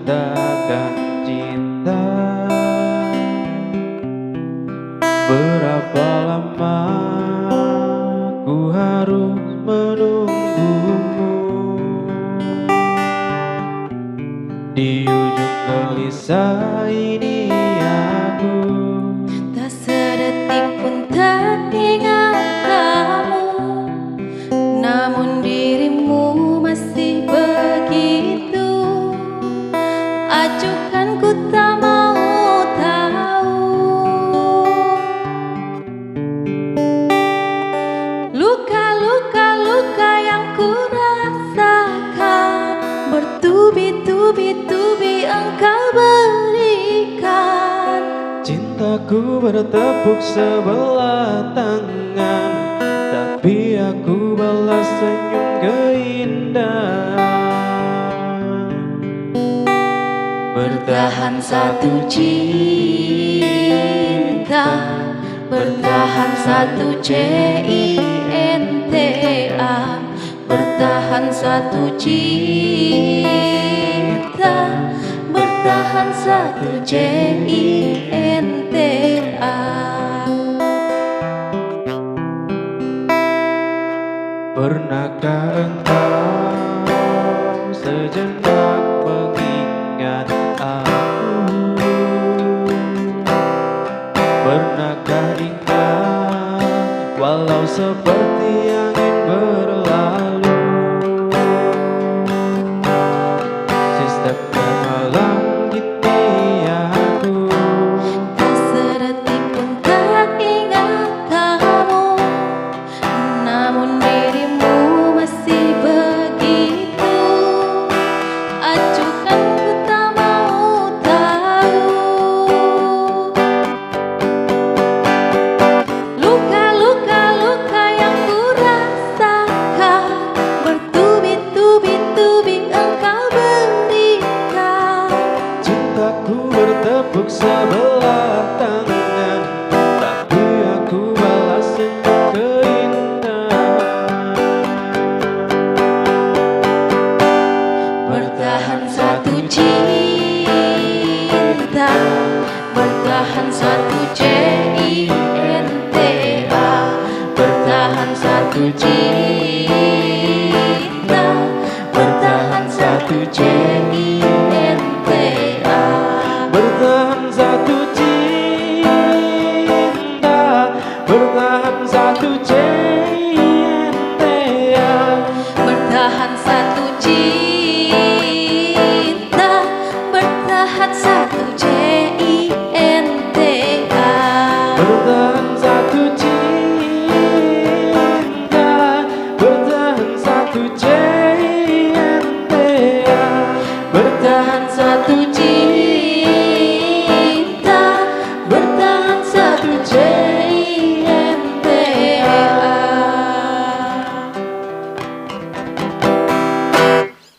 takkan cinta. Berapa lama ku harus menunggumu? Di ujung gelisah ini aku tak sedetik pun tak ingat kamu, namun dirimu masih begitu acuhkan, ku tak mau tahu. Luka-luka yang ku rasakan bertubi-tubi engkau berikan. cintaku bertepuk sebelah tangan, tapi aku balas senyum keindahan. Bertahan satu cinta, bertahan satu cinta, bertahan satu cinta, bertahan satu cinta. Pernahkah engkau sejenak mengingat aku? Pernahkah ingat walau seperti angin berlalu? Setiap malam gini aku Tak sedetik pun tak ingat kamu, namun dirimu masih begitu acuhkan, ku tak mau tahu. Luka yang ku rasakan bertubi-tubi engkau berikan. cintaku bertepuk sebelah tangan, tapi aku balas senyum keindahan. Bertahan satu cinta, bertahan satu cinta, bertahan satu cinta, bertahan satu cinta.